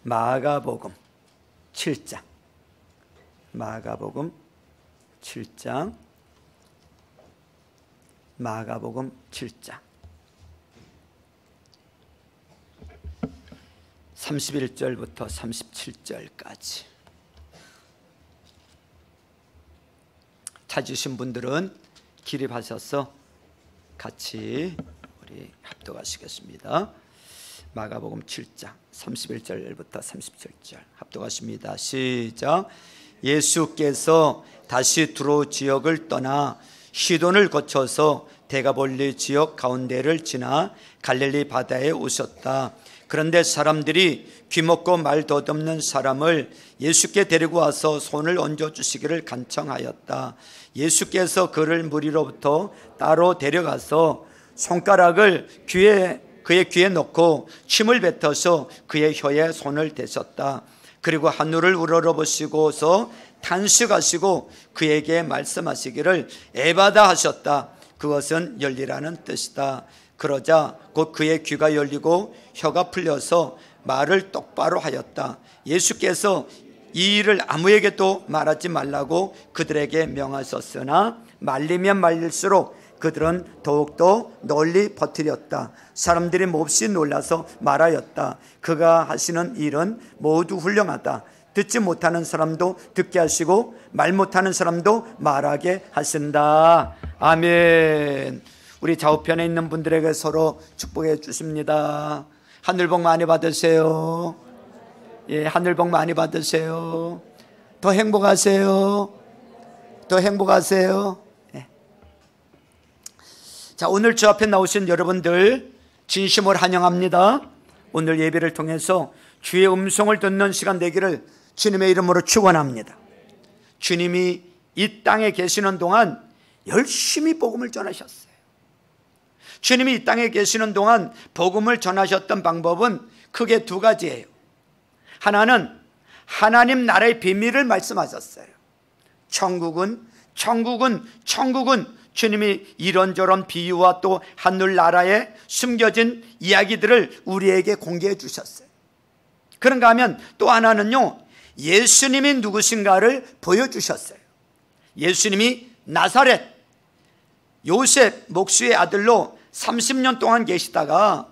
마가복음 7장, 마가복음 7장, 마가복음 7장 31절부터 37절까지. 찾으신 분들은 기립하셔서 같이 우리 합독하시겠습니다. 마가복음 7장 31절부터 37절 합독하십니다. 시작. 예수께서 다시 두로 지역을 떠나 시돈을 거쳐서 데가볼리 지역 가운데를 지나 갈릴리 바다에 오셨다. 그런데 사람들이 귀먹고 말 더듬는 사람을 예수께 데리고 와서 손을 얹어주시기를 간청하였다. 예수께서 그를 무리로부터 따로 데려가서 손가락을 그의 귀에 넣고 침을 뱉어서 그의 혀에 손을 대셨다. 그리고 하늘을 우러러보시고서 탄식하시고 그에게 말씀하시기를 에바다 하셨다. 그것은 열리라는 뜻이다. 그러자 곧 그의 귀가 열리고 혀가 풀려서 말을 똑바로 하였다. 예수께서 이 일을 아무에게도 말하지 말라고 그들에게 명하셨으나 말리면 말릴수록 그들은 더욱더 널리 퍼뜨렸다. 사람들이 몹시 놀라서 말하였다. 그가 하시는 일은 모두 훌륭하다. 듣지 못하는 사람도 듣게 하시고 말 못하는 사람도 말하게 하신다. 아멘. 우리 좌우편에 있는 분들에게 서로 축복해 주십니다. 하늘 복 많이 받으세요. 예, 하늘 복 많이 받으세요. 더 행복하세요. 더 행복하세요. 예. 자, 오늘 저 앞에 나오신 여러분들 진심으로 환영합니다. 오늘 예배를 통해서 주의 음성을 듣는 시간 되기를 주님의 이름으로 축원합니다. 주님이 이 땅에 계시는 동안 열심히 복음을 전하셨어요. 주님이 이 땅에 계시는 동안 복음을 전하셨던 방법은 크게 두 가지예요. 하나는 하나님 나라의 비밀을 말씀하셨어요. 천국은 주님이 이런저런 비유와 또 하늘나라에 숨겨진 이야기들을 우리에게 공개해 주셨어요. 그런가 하면 또 하나는요, 예수님이 누구신가를 보여주셨어요. 예수님이 나사렛 요셉 목수의 아들로 30년 동안 계시다가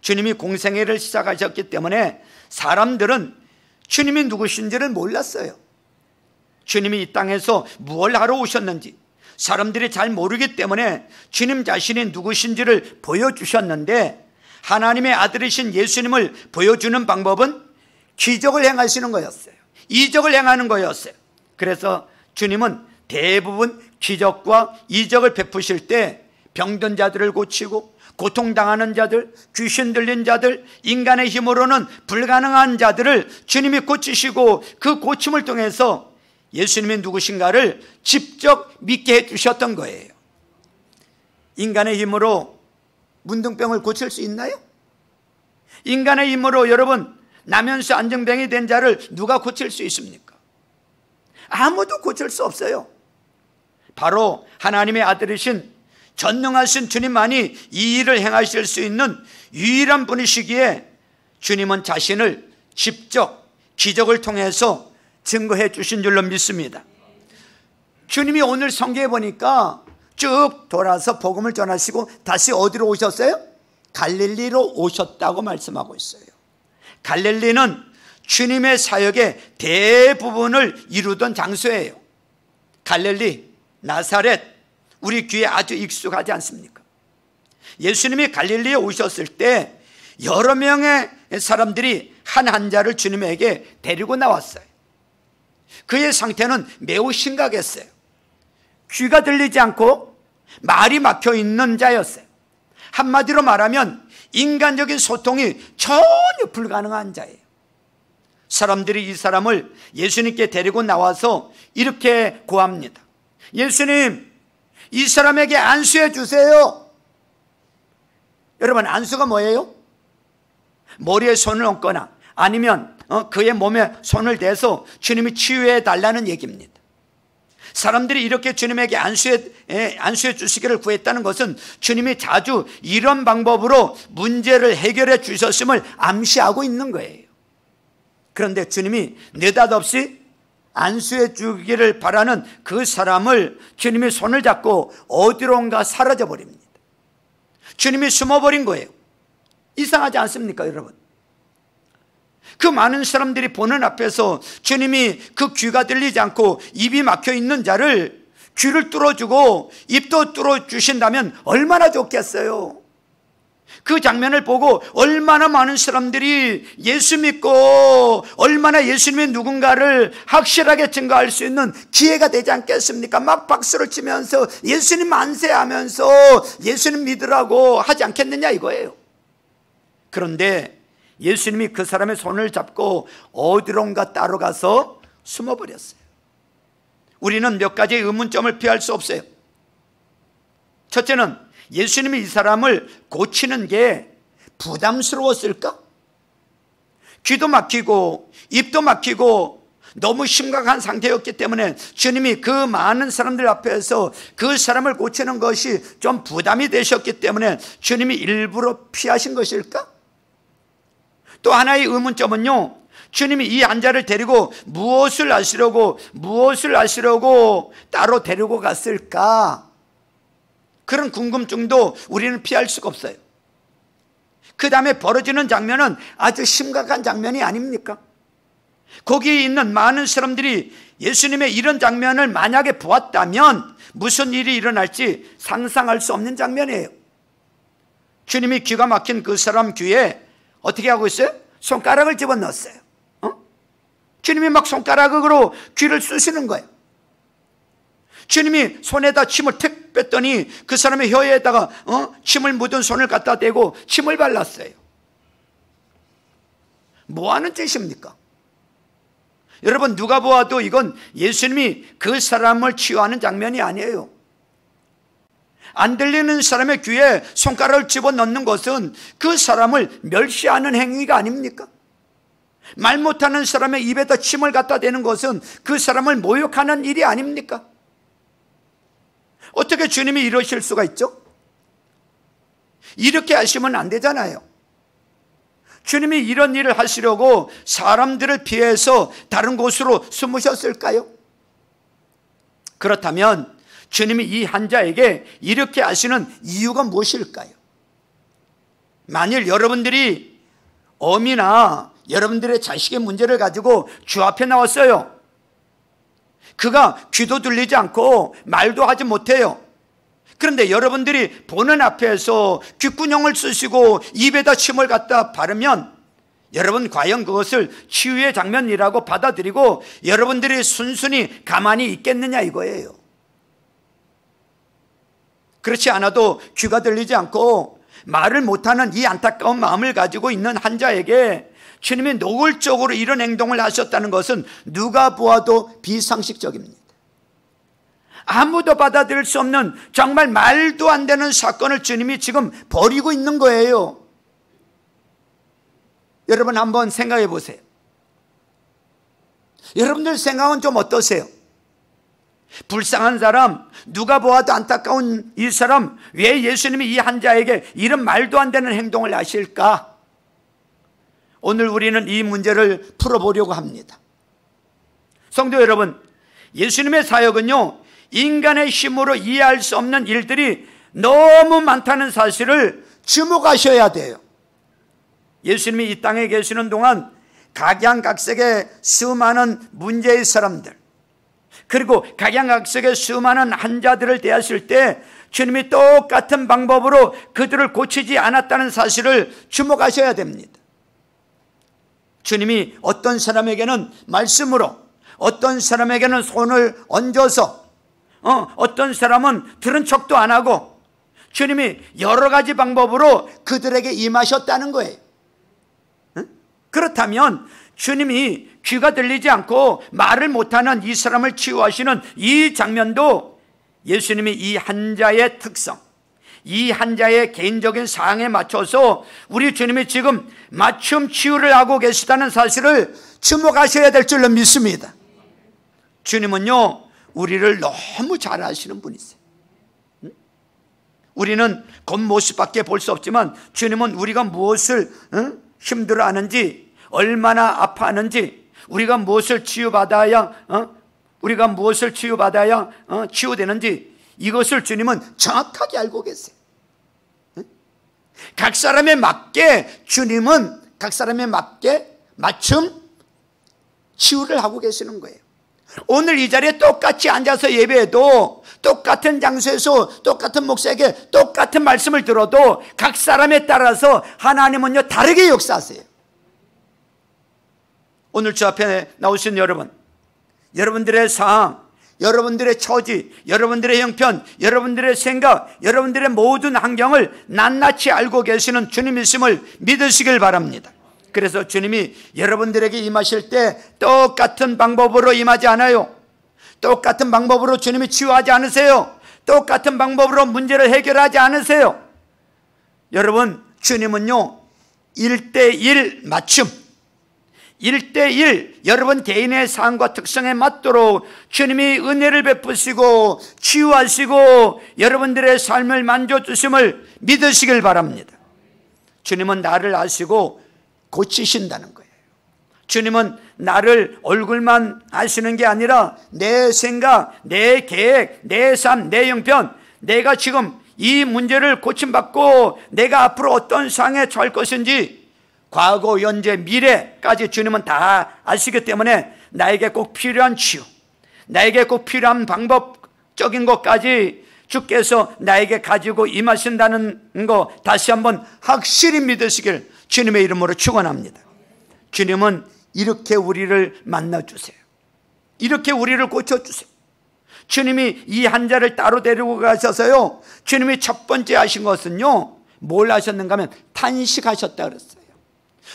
주님이 공생애를 시작하셨기 때문에 사람들은 주님이 누구신지를 몰랐어요. 주님이 이 땅에서 무엇을 하러 오셨는지 사람들이 잘 모르기 때문에 주님 자신이 누구신지를 보여주셨는데, 하나님의 아들이신 예수님을 보여주는 방법은 기적을 행하시는 거였어요. 이적을 행하는 거였어요. 그래서 주님은 대부분 기적과 이적을 베푸실 때 병든 자들을 고치고 고통당하는 자들, 귀신 들린 자들, 인간의 힘으로는 불가능한 자들을 주님이 고치시고 그 고침을 통해서 예수님이 누구신가를 직접 믿게 해주셨던 거예요. 인간의 힘으로 문둥병을 고칠 수 있나요? 인간의 힘으로 여러분 나면서 안정병이 된 자를 누가 고칠 수 있습니까? 아무도 고칠 수 없어요. 바로 하나님의 아들이신 전능하신 주님만이 이 일을 행하실 수 있는 유일한 분이시기에 주님은 자신을 직접 기적을 통해서 증거해 주신 줄로 믿습니다. 주님이 오늘 성경에 보니까 쭉 돌아서 복음을 전하시고 다시 어디로 오셨어요? 갈릴리로 오셨다고 말씀하고 있어요. 갈릴리는 주님의 사역의 대부분을 이루던 장소예요. 갈릴리, 나사렛, 우리 귀에 아주 익숙하지 않습니까? 예수님이 갈릴리에 오셨을 때 여러 명의 사람들이 한 환자를 주님에게 데리고 나왔어요. 그의 상태는 매우 심각했어요. 귀가 들리지 않고 말이 막혀 있는 자였어요. 한마디로 말하면 인간적인 소통이 전혀 불가능한 자예요. 사람들이 이 사람을 예수님께 데리고 나와서 이렇게 고합니다. 예수님, 이 사람에게 안수해 주세요. 여러분, 안수가 뭐예요? 머리에 손을 얹거나 아니면 그의 몸에 손을 대서 주님이 치유해 달라는 얘기입니다. 사람들이 이렇게 주님에게 안수해 주시기를 구했다는 것은 주님이 자주 이런 방법으로 문제를 해결해 주셨음을 암시하고 있는 거예요. 그런데 주님이 느닷없이 안수해 주기를 바라는 그 사람을 주님이 손을 잡고 어디론가 사라져 버립니다. 주님이 숨어버린 거예요. 이상하지 않습니까, 여러분? 그 많은 사람들이 보는 앞에서 주님이 그 귀가 들리지 않고 입이 막혀 있는 자를 귀를 뚫어주고 입도 뚫어주신다면 얼마나 좋겠어요. 그 장면을 보고 얼마나 많은 사람들이 예수 믿고 얼마나 예수님이 누군가를 확실하게 증거할 수 있는 기회가 되지 않겠습니까? 막 박수를 치면서 예수님 만세하면서 예수님 믿으라고 하지 않겠느냐 이거예요. 그런데 예수님이 그 사람의 손을 잡고 어디론가 따로 가서 숨어버렸어요. 우리는 몇 가지의 의문점을 피할 수 없어요. 첫째는 예수님이 이 사람을 고치는 게 부담스러웠을까? 귀도 막히고 입도 막히고 너무 심각한 상태였기 때문에 주님이 그 많은 사람들 앞에서 그 사람을 고치는 것이 좀 부담이 되셨기 때문에 주님이 일부러 피하신 것일까? 또 하나의 의문점은요, 주님이 이 환자를 데리고 무엇을 하시려고 따로 데리고 갔을까? 그런 궁금증도 우리는 피할 수가 없어요. 그 다음에 벌어지는 장면은 아주 심각한 장면이 아닙니까? 거기에 있는 많은 사람들이 예수님의 이런 장면을 만약에 보았다면 무슨 일이 일어날지 상상할 수 없는 장면이에요. 주님이 귀가 막힌 그 사람 귀에 어떻게 하고 있어요? 손가락을 집어넣었어요. 주님이 막 손가락으로 귀를 쑤시는 거예요. 주님이 손에다 침을 탁 뺐더니 그 사람의 혀에다가 침을 묻은 손을 갖다 대고 침을 발랐어요. 뭐 하는 짓입니까? 여러분, 누가 보아도 이건 예수님이 그 사람을 치유하는 장면이 아니에요. 안 들리는 사람의 귀에 손가락을 집어넣는 것은 그 사람을 멸시하는 행위가 아닙니까? 말 못하는 사람의 입에다 침을 갖다 대는 것은 그 사람을 모욕하는 일이 아닙니까? 어떻게 주님이 이러실 수가 있죠? 이렇게 하시면 안 되잖아요. 주님이 이런 일을 하시려고 사람들을 피해서 다른 곳으로 숨으셨을까요? 그렇다면 주님이 이 환자에게 이렇게 하시는 이유가 무엇일까요? 만일 여러분들이 어미나 여러분들의 자식의 문제를 가지고 주 앞에 나왔어요. 그가 귀도 들리지 않고 말도 하지 못해요. 그런데 여러분들이 보는 앞에서 귓구녕을 쓰시고 입에다 침을 갖다 바르면 여러분 과연 그것을 치유의 장면이라고 받아들이고 여러분들이 순순히 가만히 있겠느냐 이거예요. 그렇지 않아도 귀가 들리지 않고 말을 못하는 이 안타까운 마음을 가지고 있는 환자에게 주님이 노골적으로 이런 행동을 하셨다는 것은 누가 보아도 비상식적입니다. 아무도 받아들일 수 없는 정말 말도 안 되는 사건을 주님이 지금 벌이고 있는 거예요. 여러분 한번 생각해 보세요. 여러분들 생각은 좀 어떠세요? 불쌍한 사람, 누가 보아도 안타까운 이 사람, 왜 예수님이 이 환자에게 이런 말도 안 되는 행동을 하실까? 오늘 우리는 이 문제를 풀어보려고 합니다. 성도 여러분, 예수님의 사역은요, 인간의 힘으로 이해할 수 없는 일들이 너무 많다는 사실을 주목하셔야 돼요. 예수님이 이 땅에 계시는 동안 각양각색의 수많은 문제의 사람들, 그리고 각양각색의 수많은 환자들을 대하실 때 주님이 똑같은 방법으로 그들을 고치지 않았다는 사실을 주목하셔야 됩니다. 주님이 어떤 사람에게는 말씀으로, 어떤 사람에게는 손을 얹어서, 어떤 사람은 들은 척도 안 하고 주님이 여러 가지 방법으로 그들에게 임하셨다는 거예요. 그렇다면 주님이 귀가 들리지 않고 말을 못하는 이 사람을 치유하시는 이 장면도 예수님이 이 환자의 특성, 이 환자의 개인적인 사항에 맞춰서 우리 주님이 지금 맞춤 치유를 하고 계시다는 사실을 주목하셔야 될 줄로 믿습니다. 주님은요, 우리를 너무 잘 아시는 분이세요. 우리는 겉모습밖에 볼 수 없지만 주님은 우리가 무엇을 힘들어하는지, 얼마나 아파하는지, 우리가 무엇을 치유받아야 치유되는지 이것을 주님은 정확하게 알고 계세요. 각 사람에 맞게 주님은 각 사람에 맞게 맞춤 치유를 하고 계시는 거예요. 오늘 이 자리에 똑같이 앉아서 예배해도, 똑같은 장소에서 똑같은 목사에게 똑같은 말씀을 들어도 각 사람에 따라서 하나님은요 다르게 역사하세요. 오늘 저 앞에 나오신 여러분, 여러분들의 상황, 여러분들의 처지, 여러분들의 형편, 여러분들의 생각, 여러분들의 모든 환경을 낱낱이 알고 계시는 주님이심을 믿으시길 바랍니다. 그래서 주님이 여러분들에게 임하실 때 똑같은 방법으로 임하지 않아요. 똑같은 방법으로 주님이 치유하지 않으세요. 똑같은 방법으로 문제를 해결하지 않으세요. 여러분, 주님은요 1:1 맞춤, 1:1 여러분 개인의 상황과 특성에 맞도록 주님이 은혜를 베푸시고 치유하시고 여러분들의 삶을 만져주심을 믿으시길 바랍니다. 주님은 나를 아시고 고치신다는 거예요. 주님은 나를 얼굴만 아시는 게 아니라 내 생각, 내 계획, 내 삶, 내 형편, 내가 지금 이 문제를 고침받고 내가 앞으로 어떤 상황에 처할 것인지 과거, 현재, 미래까지 주님은 다 아시기 때문에 나에게 꼭 필요한 치유, 나에게 꼭 필요한 방법적인 것까지 주께서 나에게 가지고 임하신다는 거 다시 한번 확실히 믿으시길 주님의 이름으로 축원합니다. 주님은 이렇게 우리를 만나주세요. 이렇게 우리를 고쳐주세요. 주님이 이 환자를 따로 데리고 가셔서요, 주님이 첫 번째 하신 것은요 뭘 하셨는가 하면 탄식하셨다 그랬어요.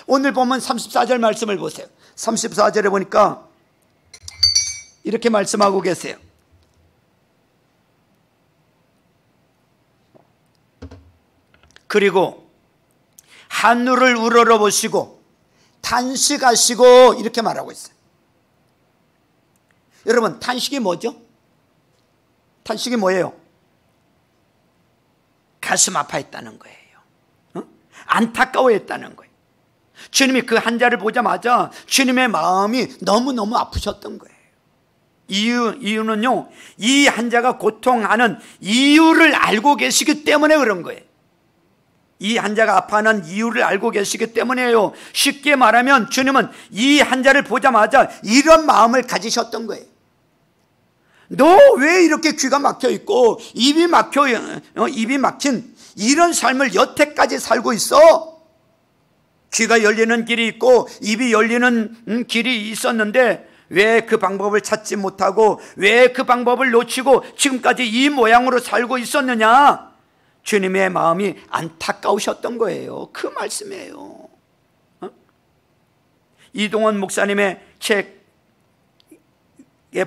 오늘 보면 34절 말씀을 보세요. 34절에 보니까 이렇게 말씀하고 계세요. 그리고 하늘을 우러러 보시고 탄식하시고 이렇게 말하고 있어요. 여러분, 탄식이 뭐죠? 탄식이 뭐예요? 가슴 아파했다는 거예요. 안타까워했다는 거예요. 주님이 그 환자를 보자마자 주님의 마음이 너무너무 아프셨던 거예요. 이유는요, 이 환자가 고통하는 이유를 알고 계시기 때문에 그런 거예요. 이 환자가 아파하는 이유를 알고 계시기 때문에요. 쉽게 말하면 주님은 이 환자를 보자마자 이런 마음을 가지셨던 거예요. 너 왜 이렇게 귀가 막혀 있고 입이 막힌 이런 삶을 여태까지 살고 있어? 귀가 열리는 길이 있고 입이 열리는 길이 있었는데 왜 그 방법을 찾지 못하고 왜 그 방법을 놓치고 지금까지 이 모양으로 살고 있었느냐? 주님의 마음이 안타까우셨던 거예요. 그 말씀이에요. 이동원 목사님의 책에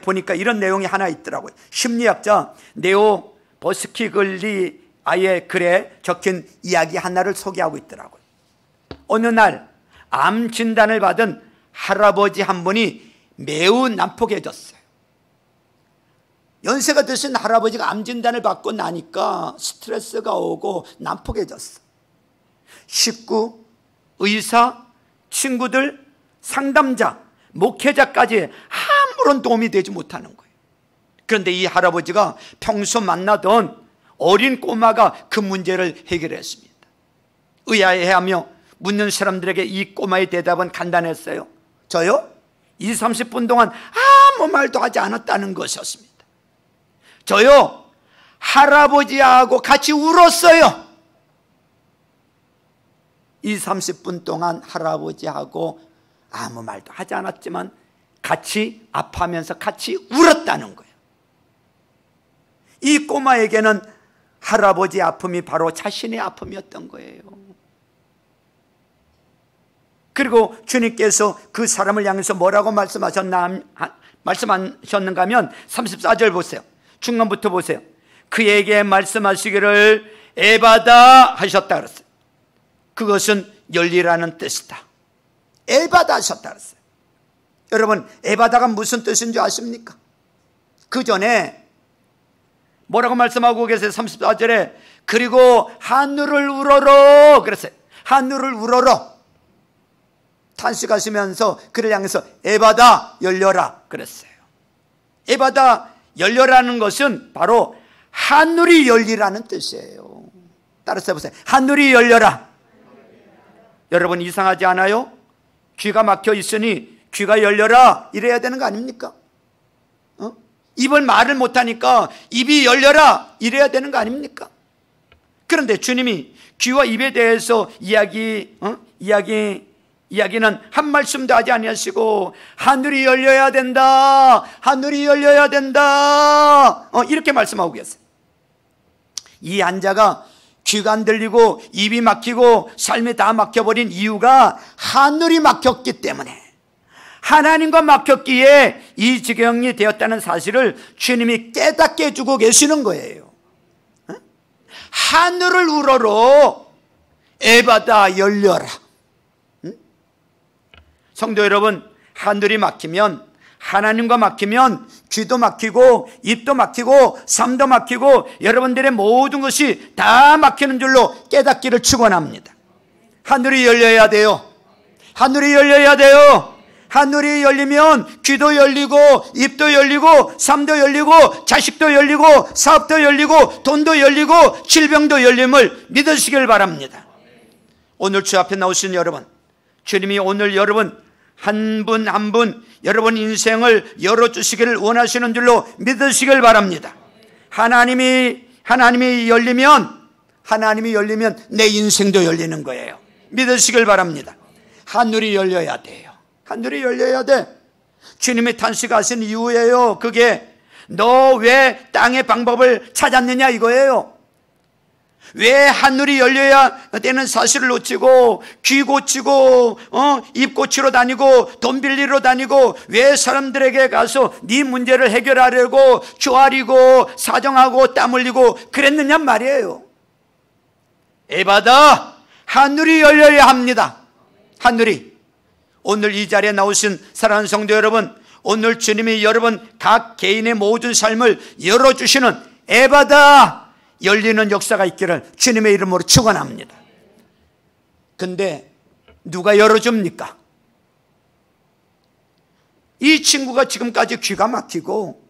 보니까 이런 내용이 하나 있더라고요. 심리학자 네오 버스키글리아의 글에 적힌 이야기 하나를 소개하고 있더라고요. 어느 날 암 진단을 받은 할아버지 한 분이 매우 난폭해졌어요. 연세가 드신 할아버지가 암 진단을 받고 나니까 스트레스가 오고 난폭해졌어. 식구, 의사, 친구들, 상담자, 목회자까지 아무런 도움이 되지 못하는 거예요. 그런데 이 할아버지가 평소 만나던 어린 꼬마가 그 문제를 해결했습니다. 의아해하며 묻는 사람들에게 이 꼬마의 대답은 간단했어요. 저요? 20, 30분 동안 아무 말도 하지 않았다는 것이었습니다. 저요, 할아버지하고 같이 울었어요. 20, 30분 동안 할아버지하고 아무 말도 하지 않았지만 같이 아파하면서 같이 울었다는 거예요. 이 꼬마에게는 할아버지의 아픔이 바로 자신의 아픔이었던 거예요. 그리고 주님께서 그 사람을 향해서 뭐라고 말씀하셨는가 하면 34절 보세요. 중간부터 보세요. 그에게 말씀하시기를 에바다 하셨다 그랬어요. 그것은 열리라는 뜻이다. 에바다 하셨다 그랬어요. 여러분, 에바다가 무슨 뜻인 줄 아십니까? 그 전에 뭐라고 말씀하고 계세요? 34절에 그리고 하늘을 우러러 그랬어요. 하늘을 우러러. 탄식하시면서 그를 향해서 에바다 열려라 그랬어요. 에바다 열려라는 것은 바로 하늘이 열리라는 뜻이에요. 따라서 해보세요. 하늘이 열려라. 여러분 이상하지 않아요? 귀가 막혀 있으니 귀가 열려라 이래야 되는 거 아닙니까? 입을 말을 못하니까 입이 열려라 이래야 되는 거 아닙니까? 그런데 주님이 귀와 입에 대해서 이야기는 한 말씀도 하지 아니하시고 하늘이 열려야 된다, 하늘이 열려야 된다 이렇게 말씀하고 계세요. 이 앉아가 귀가 안 들리고 입이 막히고 삶이 다 막혀버린 이유가 하늘이 막혔기 때문에, 하나님과 막혔기에 이 지경이 되었다는 사실을 주님이 깨닫게 해주고 계시는 거예요. 하늘을 우러러 에바다 열려라. 성도 여러분, 하늘이 막히면, 하나님과 막히면 귀도 막히고 입도 막히고 삶도 막히고 여러분들의 모든 것이 다 막히는 줄로 깨닫기를 축원합니다. 하늘이 열려야 돼요. 하늘이 열려야 돼요. 하늘이 열리면 귀도 열리고 입도 열리고 삶도 열리고 자식도 열리고 사업도 열리고 돈도 열리고 질병도 열림을 믿으시길 바랍니다. 오늘 주 앞에 나오신 여러분, 주님이 오늘 여러분 한 분 한 분 여러분 인생을 열어주시기를 원하시는 줄로 믿으시길 바랍니다. 하나님이 열리면 내 인생도 열리는 거예요. 믿으시길 바랍니다. 하늘이 열려야 돼요. 하늘이 열려야 돼. 주님이 탄식하신 이유예요. 그게 너 왜 땅의 방법을 찾았느냐 이거예요. 왜 하늘이 열려야 되는 사실을 놓치고 귀 고치고 입 고치러 다니고 돈 빌리러 다니고 왜 사람들에게 가서 네 문제를 해결하려고 조아리고 사정하고 땀 흘리고 그랬느냐 말이에요. 에바다, 하늘이 열려야 합니다. 하늘이. 오늘 이 자리에 나오신 사랑하는 성도 여러분, 오늘 주님이 여러분 각 개인의 모든 삶을 열어주시는 에바다 열리는 역사가 있기를 주님의 이름으로 축원합니다. 근데 누가 열어줍니까? 이 친구가 지금까지 귀가 막히고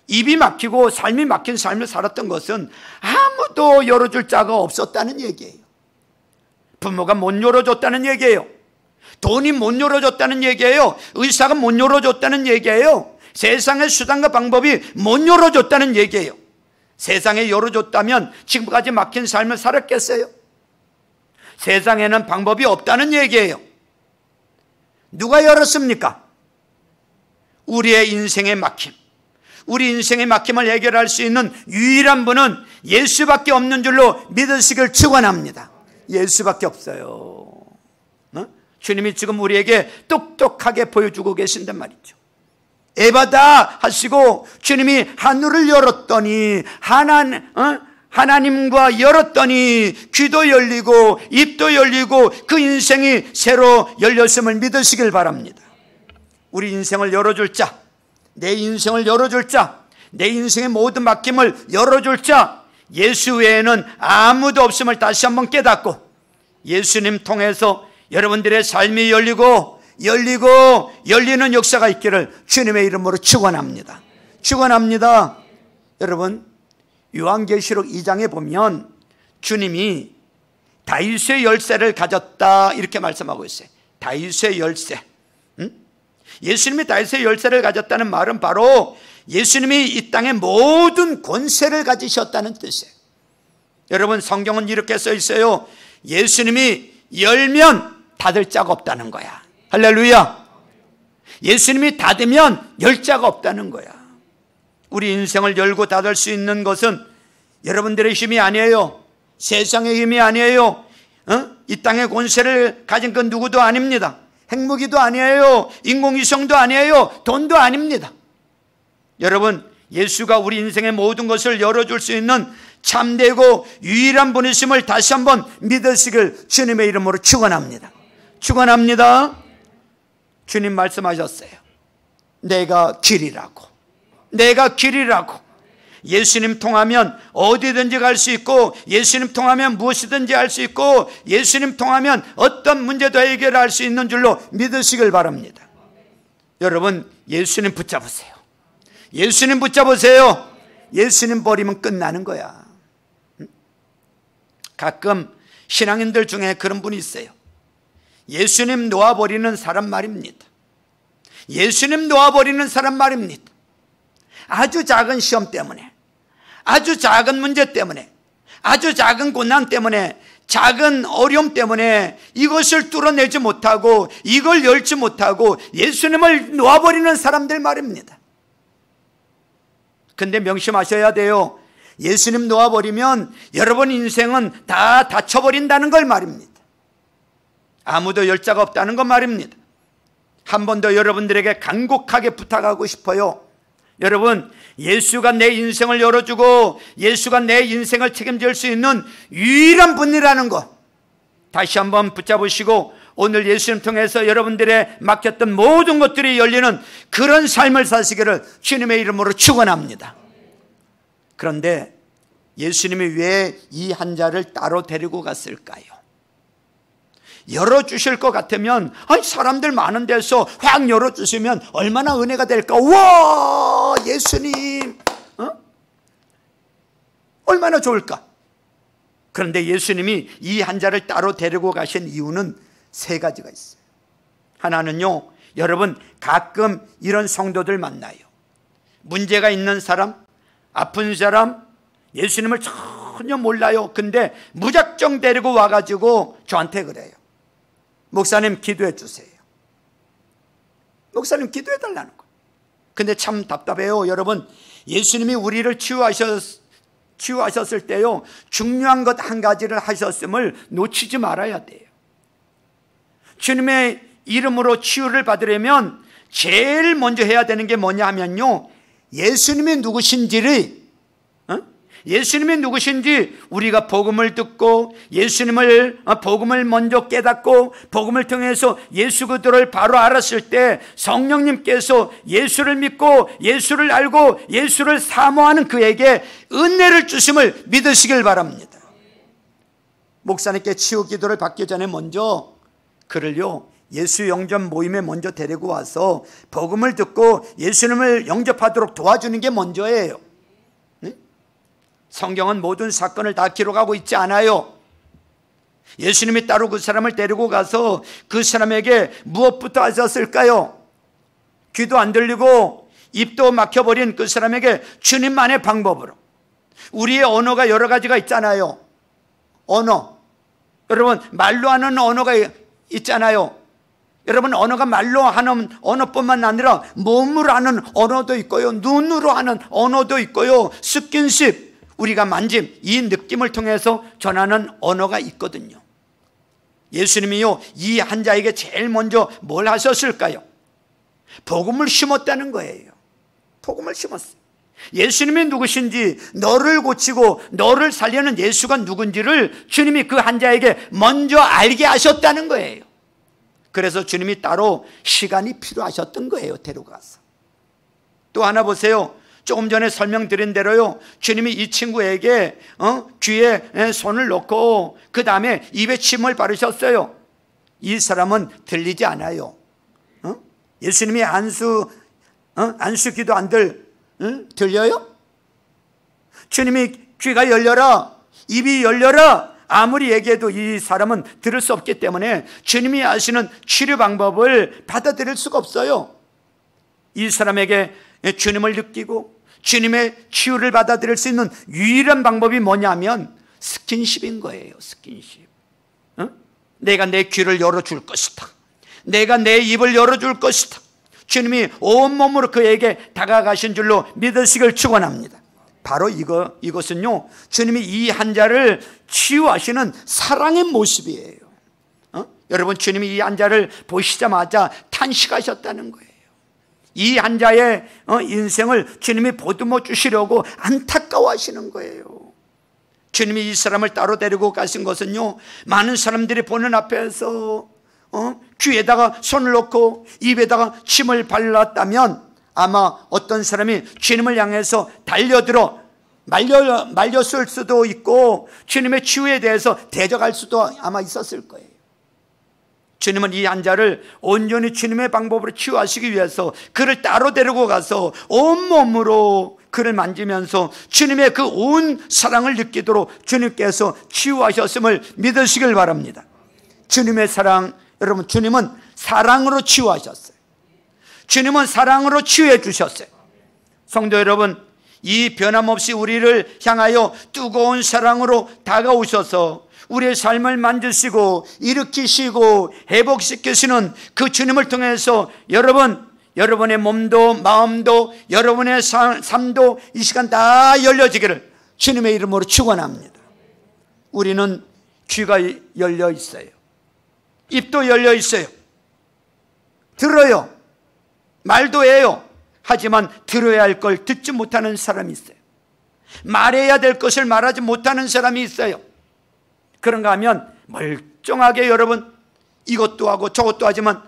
입이 막히고 삶이 막힌 삶을 살았던 것은 아무도 열어줄 자가 없었다는 얘기예요. 부모가 못 열어줬다는 얘기예요. 돈이 못 열어줬다는 얘기예요. 의사가 못 열어줬다는 얘기예요. 세상의 수단과 방법이 못 열어줬다는 얘기예요. 세상에 열어줬다면 지금까지 막힌 삶을 살았겠어요? 세상에는 방법이 없다는 얘기예요. 누가 열었습니까? 우리의 인생의 막힘, 우리 인생의 막힘을 해결할 수 있는 유일한 분은 예수밖에 없는 줄로 믿으시길 축원합니다. 예수밖에 없어요. 주님이 지금 우리에게 똑똑하게 보여주고 계신단 말이죠. 에바다 하시고 주님이 하늘을 열었더니 하나님과 열었더니 귀도 열리고 입도 열리고 그 인생이 새로 열렸음을 믿으시길 바랍니다. 우리 인생을 열어줄 자, 내 인생을 열어줄 자, 내 인생의 모든 막힘을 열어줄 자, 예수 외에는 아무도 없음을 다시 한번 깨닫고 예수님 통해서 여러분들의 삶이 열리는 역사가 있기를 주님의 이름으로 축원합니다. 축원합니다. 여러분, 요한계시록 2장에 보면 주님이 다윗의 열쇠를 가졌다 이렇게 말씀하고 있어요. 다윗의 열쇠. 예수님이 다윗의 열쇠를 가졌다는 말은 바로 예수님이 이 땅의 모든 권세를 가지셨다는 뜻이에요. 여러분, 성경은 이렇게 써 있어요. 예수님이 열면 닫을 자가 없다는 거야. 할렐루야. 예수님이 닫으면 열 자가 없다는 거야. 우리 인생을 열고 닫을 수 있는 것은 여러분들의 힘이 아니에요. 세상의 힘이 아니에요. 이 땅의 권세를 가진 건 누구도 아닙니다. 핵무기도 아니에요. 인공위성도 아니에요. 돈도 아닙니다. 여러분, 예수가 우리 인생의 모든 것을 열어줄 수 있는 참되고 유일한 분이심을 다시 한번 믿으시길 주님의 이름으로 축원합니다. 축원합니다. 주님 말씀하셨어요. 내가 길이라고, 내가 길이라고, 예수님 통하면 어디든지 갈 수 있고, 예수님 통하면 무엇이든지 할 수 있고, 예수님 통하면 어떤 문제도 해결할 수 있는 줄로 믿으시길 바랍니다. 여러분, 예수님 붙잡으세요. 예수님 붙잡으세요. 예수님 버리면 끝나는 거야. 가끔 신앙인들 중에 그런 분이 있어요. 예수님 놓아버리는 사람 말입니다. 예수님 놓아버리는 사람 말입니다. 아주 작은 시험 때문에, 아주 작은 문제 때문에, 아주 작은 고난 때문에, 작은 어려움 때문에 이것을 뚫어내지 못하고 이걸 열지 못하고 예수님을 놓아버리는 사람들 말입니다. 근데 명심하셔야 돼요. 예수님 놓아버리면 여러분 인생은 다 닫혀버린다는 걸 말입니다. 아무도 열 자가 없다는 것 말입니다. 한 번 더 여러분들에게 간곡하게 부탁하고 싶어요. 여러분, 예수가 내 인생을 열어주고 예수가 내 인생을 책임질 수 있는 유일한 분이라는 것 다시 한번 붙잡으시고, 오늘 예수님 통해서 여러분들의 막혔던 모든 것들이 열리는 그런 삶을 사시기를 주님의 이름으로 축원합니다. 그런데 예수님이 왜 이 환자를 따로 데리고 갔을까요? 열어주실 것 같으면, 아니 사람들 많은 데서 확 열어주시면 얼마나 은혜가 될까. 와, 예수님 얼마나 좋을까. 그런데 예수님이 이 환자를 따로 데리고 가신 이유는 세 가지가 있어요. 하나는요, 여러분 가끔 이런 성도들 만나요. 문제가 있는 사람, 아픈 사람, 예수님을 전혀 몰라요. 근데 무작정 데리고 와가지고 저한테 그래요. 목사님 기도해 주세요. 목사님 기도해 달라는 거. 근데 참 답답해요. 여러분, 예수님이 우리를 치유하셨을 때요, 중요한 것 한 가지를 하셨음을 놓치지 말아야 돼요. 주님의 이름으로 치유를 받으려면 제일 먼저 해야 되는 게 뭐냐 하면요, 예수님이 누구신지 우리가 복음을 듣고 복음을 먼저 깨닫고 복음을 통해서 예수 그리스도를 바로 알았을 때 성령님께서 예수를 믿고 예수를 알고 예수를 사모하는 그에게 은혜를 주심을 믿으시길 바랍니다. 목사님께 치유 기도를 받기 전에 먼저 그를요, 예수 영접 모임에 먼저 데리고 와서 복음을 듣고 예수님을 영접하도록 도와주는 게 먼저예요. 성경은 모든 사건을 다 기록하고 있지 않아요. 예수님이 따로 그 사람을 데리고 가서 그 사람에게 무엇부터 하셨을까요? 귀도 안 들리고 입도 막혀버린 그 사람에게 주님만의 방법으로. 우리의 언어가 여러 가지가 있잖아요. 언어, 여러분 말로 하는 언어가 있잖아요. 여러분, 언어가 말로 하는 언어뿐만 아니라 몸으로 하는 언어도 있고요, 눈으로 하는 언어도 있고요, 스킨십, 우리가 만짐, 이 느낌을 통해서 전하는 언어가 있거든요. 예수님이요, 이 환자에게 제일 먼저 뭘 하셨을까요? 복음을 심었다는 거예요. 복음을 심었어요. 예수님이 누구신지, 너를 고치고 너를 살리는 예수가 누군지를 주님이 그 환자에게 먼저 알게 하셨다는 거예요. 그래서 주님이 따로 시간이 필요하셨던 거예요, 데려가서. 또 하나 보세요. 조금 전에 설명드린 대로요, 주님이 이 친구에게 귀에 손을 놓고 그 다음에 입에 침을 바르셨어요. 이 사람은 들리지 않아요. 예수님이 안수기도 안들 들려요? 주님이 귀가 열려라, 입이 열려라 아무리 얘기해도 이 사람은 들을 수 없기 때문에 주님이 아시는 치료 방법을 받아들일 수가 없어요. 이 사람에게 주님을 느끼고 주님의 치유를 받아들일 수 있는 유일한 방법이 뭐냐면 스킨십인 거예요. 스킨십. 내가 내 귀를 열어줄 것이다, 내가 내 입을 열어줄 것이다. 주님이 온몸으로 그에게 다가가신 줄로 믿으시길 축원합니다. 바로 이것은요, 주님이 이 환자를 치유하시는 사랑의 모습이에요. 여러분, 주님이 이 환자를 보시자마자 탄식하셨다는 거예요. 이 환자의 인생을 주님이 보듬어 주시려고 안타까워하시는 거예요. 주님이 이 사람을 따로 데리고 가신 것은요, 많은 사람들이 보는 앞에서 귀에다가 손을 놓고 입에다가 침을 발랐다면 아마 어떤 사람이 주님을 향해서 달려들어 말렸을 수도 있고 주님의 치유에 대해서 대적할 수도 아마 있었을 거예요. 주님은 이 환자를 온전히 주님의 방법으로 치유하시기 위해서 그를 따로 데리고 가서 온몸으로 그를 만지면서 주님의 그 온 사랑을 느끼도록 주님께서 치유하셨음을 믿으시길 바랍니다. 주님의 사랑, 여러분, 주님은 사랑으로 치유하셨어요. 주님은 사랑으로 치유해 주셨어요. 성도 여러분, 이 변함없이 우리를 향하여 뜨거운 사랑으로 다가오셔서 우리의 삶을 만드시고 일으키시고 회복시키시는 그 주님을 통해서 여러분의 몸도 마음도 여러분의 삶도 이 시간 다 열려지기를 주님의 이름으로 축원합니다. 우리는 귀가 열려 있어요. 입도 열려 있어요. 들어요. 말도 해요. 하지만 들어야 할 걸 듣지 못하는 사람이 있어요. 말해야 될 것을 말하지 못하는 사람이 있어요. 그런가 하면 멀쩡하게 여러분 이것도 하고 저것도 하지만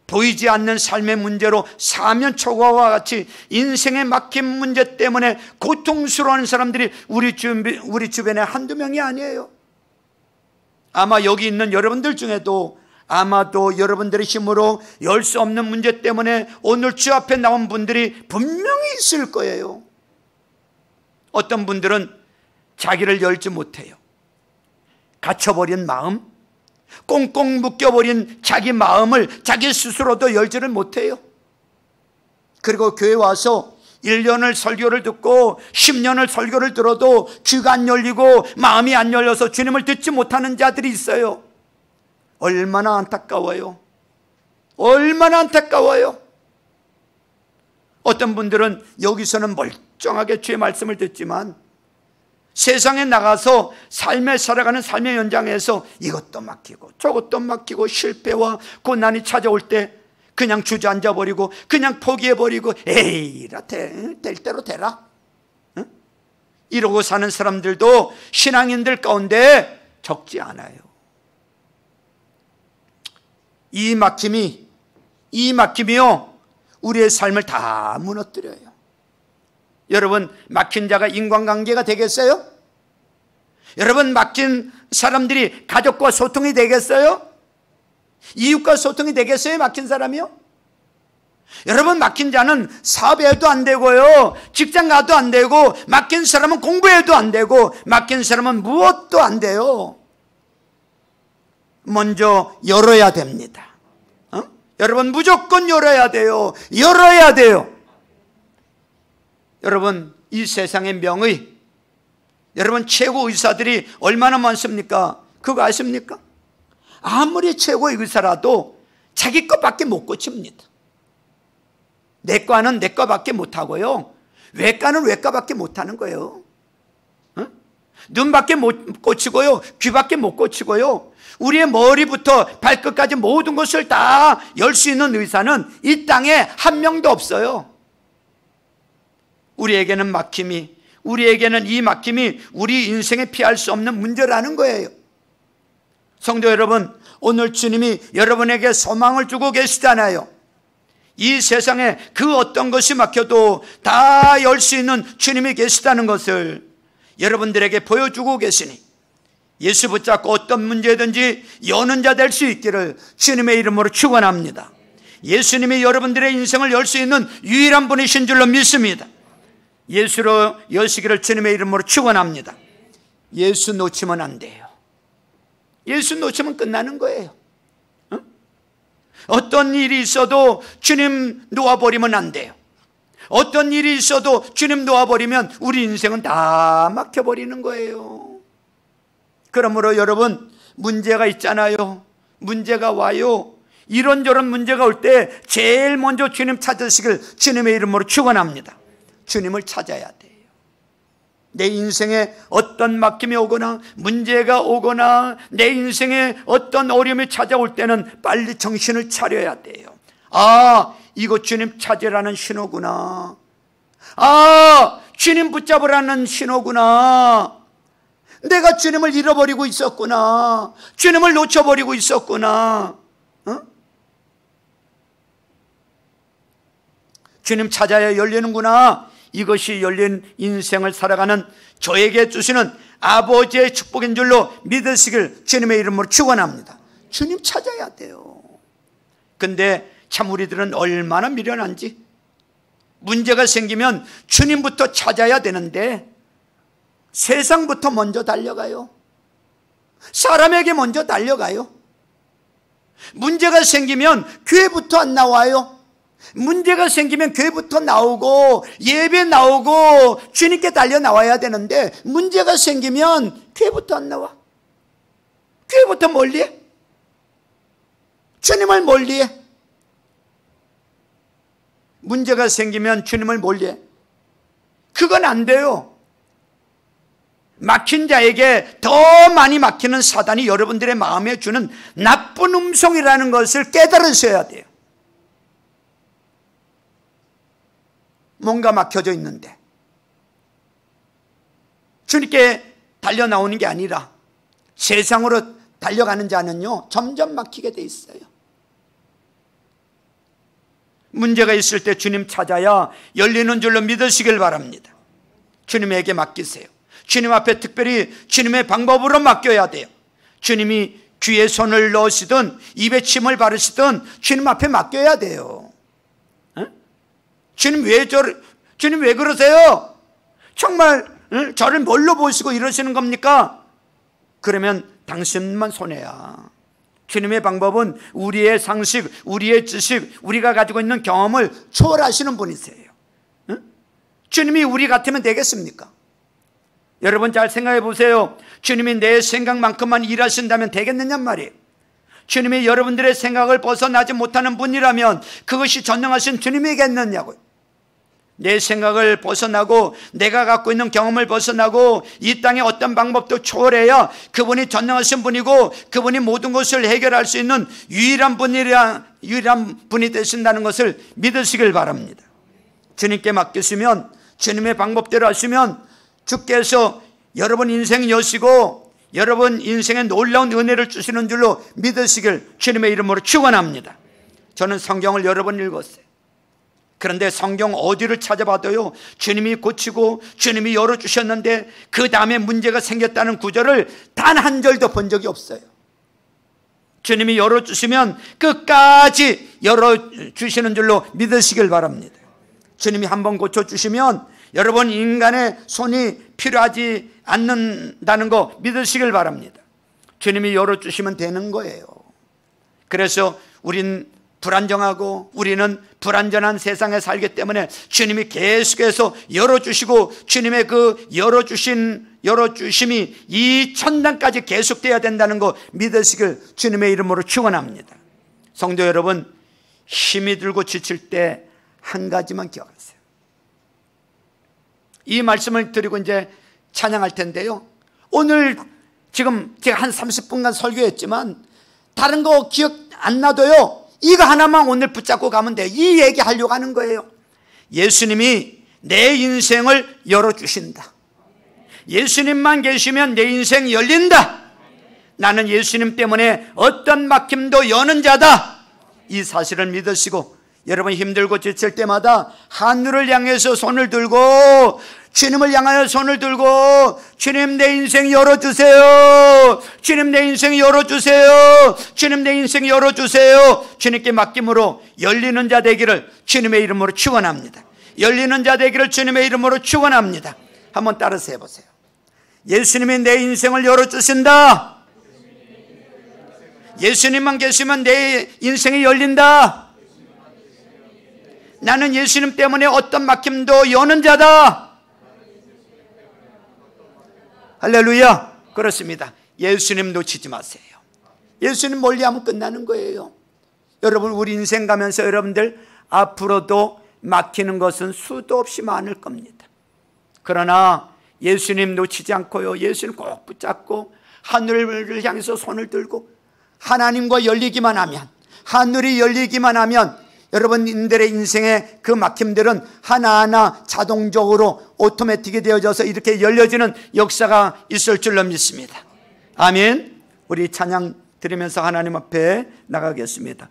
보이지 않는 삶의 문제로 사면초가와 같이 인생에 막힌 문제 때문에 고통스러워하는 사람들이 우리 주변에 한두 명이 아니에요. 아마 여기 있는 여러분들 중에도 아마도 여러분들의 힘으로 열 수 없는 문제 때문에 오늘 주 앞에 나온 분들이 분명히 있을 거예요. 어떤 분들은 자기를 열지 못해요. 갇혀버린 마음, 꽁꽁 묶여버린 자기 마음을 자기 스스로도 열지를 못해요. 그리고 교회 와서 1년을 설교를 듣고 10년을 설교를 들어도 귀가 안 열리고 마음이 안 열려서 주님을 듣지 못하는 자들이 있어요. 얼마나 안타까워요. 얼마나 안타까워요. 어떤 분들은 여기서는 멀쩡하게 주의 말씀을 듣지만 세상에 나가서 삶에 살아가는 삶의 현장에서 이것도 막히고 저것도 막히고 실패와 고난이 찾아올 때 그냥 주저앉아 버리고 그냥 포기해 버리고 에이 될 대로 되라, 응? 이러고 사는 사람들도 신앙인들 가운데 적지 않아요. 이 막힘이요 우리의 삶을 다 무너뜨려요. 여러분, 막힌 자가 인간관계가 되겠어요? 여러분, 막힌 사람들이 가족과 소통이 되겠어요? 이웃과 소통이 되겠어요? 막힌 사람이요? 여러분, 막힌 자는 사업해도 안 되고요, 직장 가도 안 되고, 막힌 사람은 공부해도 안 되고, 막힌 사람은 무엇도 안 돼요. 먼저 열어야 됩니다. 여러분, 무조건 열어야 돼요. 열어야 돼요. 여러분, 이 세상의 명의, 여러분 최고 의사들이 얼마나 많습니까? 그거 아십니까? 아무리 최고의 의사라도 자기 것밖에 못 고칩니다. 내과는 내과밖에 못하고요, 외과는 외과밖에 못하는 거예요. 눈밖에 못 고치고요, 귀밖에 못 고치고요, 우리의 머리부터 발끝까지 모든 것을 다 열 수 있는 의사는 이 땅에 한 명도 없어요. 우리에게는 이 막힘이 우리 인생에 피할 수 없는 문제라는 거예요. 성도 여러분, 오늘 주님이 여러분에게 소망을 주고 계시잖아요. 이 세상에 그 어떤 것이 막혀도 다 열 수 있는 주님이 계시다는 것을 여러분들에게 보여주고 계시니 예수 붙잡고 어떤 문제든지 여는 자 될 수 있기를 주님의 이름으로 축원합니다. 예수님이 여러분들의 인생을 열 수 있는 유일한 분이신 줄로 믿습니다. 예수로 여시기를 주님의 이름으로 축원합니다. 예수 놓치면 안 돼요. 예수 놓치면 끝나는 거예요. 어떤 일이 있어도 주님 놓아버리면 안 돼요. 어떤 일이 있어도 주님 놓아버리면 우리 인생은 다 막혀버리는 거예요. 그러므로 여러분, 문제가 있잖아요. 문제가 와요. 이런저런 문제가 올 때 제일 먼저 주님 찾으시길 주님의 이름으로 축원합니다. 주님을 찾아야 돼요. 내 인생에 어떤 막힘이 오거나 문제가 오거나 내 인생에 어떤 어려움이 찾아올 때는 빨리 정신을 차려야 돼요. 아, 이거 주님 찾으라는 신호구나. 아, 주님 붙잡으라는 신호구나. 내가 주님을 잃어버리고 있었구나. 주님을 놓쳐버리고 있었구나. 주님 찾아야 열리는구나. 이것이 열린 인생을 살아가는 저에게 주시는 아버지의 축복인 줄로 믿으시길 주님의 이름으로 축원합니다. 주님 찾아야 돼요. 근데 참 우리들은 얼마나 미련한지, 문제가 생기면 주님부터 찾아야 되는데 세상부터 먼저 달려가요. 사람에게 먼저 달려가요. 문제가 생기면 교회부터 안 나와요. 문제가 생기면 교회부터 나오고 예배 나오고 주님께 달려 나와야 되는데 문제가 생기면 교회부터 안 나와. 교회부터 멀리해. 주님을 멀리해. 문제가 생기면 주님을 멀리해. 그건 안 돼요. 막힌 자에게 더 많이 막히는 사단이 여러분들의 마음에 주는 나쁜 음성이라는 것을 깨달으셔야 돼요. 뭔가 막혀져 있는데 주님께 달려 나오는 게 아니라 세상으로 달려가는 자는요 점점 막히게 돼 있어요. 문제가 있을 때 주님 찾아야 열리는 줄로 믿으시길 바랍니다. 주님에게 맡기세요. 주님 앞에 특별히 주님의 방법으로 맡겨야 돼요. 주님이 귀에 손을 넣으시든 입에 침을 바르시든 주님 앞에 맡겨야 돼요. 주님 왜 그러세요? 정말 저를 뭘로 보시고 이러시는 겁니까? 그러면 당신만 손해야. 주님의 방법은 우리의 상식, 우리의 지식, 우리가 가지고 있는 경험을 초월하시는 분이세요. 주님이 우리 같으면 되겠습니까? 여러분 잘 생각해 보세요. 주님이 내 생각만큼만 일하신다면 되겠느냐 말이에요. 주님이 여러분들의 생각을 벗어나지 못하는 분이라면 그것이 전능하신 주님이겠느냐고요. 내 생각을 벗어나고 내가 갖고 있는 경험을 벗어나고 이 땅의 어떤 방법도 초월해야 그분이 전능하신 분이고 그분이 모든 것을 해결할 수 있는 유일한 분이 되신다는 것을 믿으시길 바랍니다. 주님께 맡기시면, 주님의 방법대로 하시면 주께서 여러분 인생 여시고 여러분 인생에 놀라운 은혜를 주시는 줄로 믿으시길 주님의 이름으로 축원합니다. 저는 성경을 여러 번 읽었어요. 그런데 성경 어디를 찾아봐도요 주님이 고치고 주님이 열어주셨는데 그 다음에 문제가 생겼다는 구절을 단 한 절도 본 적이 없어요. 주님이 열어주시면 끝까지 열어주시는 줄로 믿으시길 바랍니다. 주님이 한번 고쳐주시면 여러분 인간의 손이 필요하지 않는다는 거 믿으시길 바랍니다. 주님이 열어주시면 되는 거예요. 그래서 우린 불안정하고 우리는 불안전한 세상에 살기 때문에 주님이 계속해서 열어주시고 주님의 그 열어주심이 이 천당까지 계속돼야 된다는 거 믿으시길 주님의 이름으로 축원합니다. 성도 여러분, 힘이 들고 지칠 때 한 가지만 기억하세요. 이 말씀을 드리고 이제 찬양할 텐데요, 오늘 지금 제가 한 30분간 설교했지만 다른 거 기억 안 나도요 이거 하나만 오늘 붙잡고 가면 돼요. 이 얘기 하려고 하는 거예요. 예수님이 내 인생을 열어주신다. 예수님만 계시면 내 인생 열린다. 나는 예수님 때문에 어떤 막힘도 여는 자다. 이 사실을 믿으시고 여러분 힘들고 지칠 때마다 하늘을 향해서 손을 들고 주님을 향하여 손을 들고 주님 내 인생 열어주세요. 주님 내 인생 열어주세요. 주님 내 인생 열어주세요. 주님께 맡김으로 열리는 자 되기를 주님의 이름으로 축원합니다. 열리는 자 되기를 주님의 이름으로 축원합니다. 한번 따라서 해보세요. 예수님이 내 인생을 열어주신다. 예수님만 계시면 내 인생이 열린다. 나는 예수님 때문에 어떤 막힘도 여는 자다. 할렐루야. 그렇습니다. 예수님 놓치지 마세요. 예수님 멀리하면 끝나는 거예요. 여러분 우리 인생 가면서 여러분들 앞으로도 막히는 것은 수도 없이 많을 겁니다. 그러나 예수님 놓치지 않고요, 예수님 꼭 붙잡고 하늘을 향해서 손을 들고 하나님과 열리기만 하면, 하늘이 열리기만 하면 여러분들의 인생의 그 막힘들은 하나하나 자동적으로 오토매틱이 되어져서 이렇게 열려지는 역사가 있을 줄로 믿습니다. 아멘. 우리 찬양 드리면서 하나님 앞에 나가겠습니다.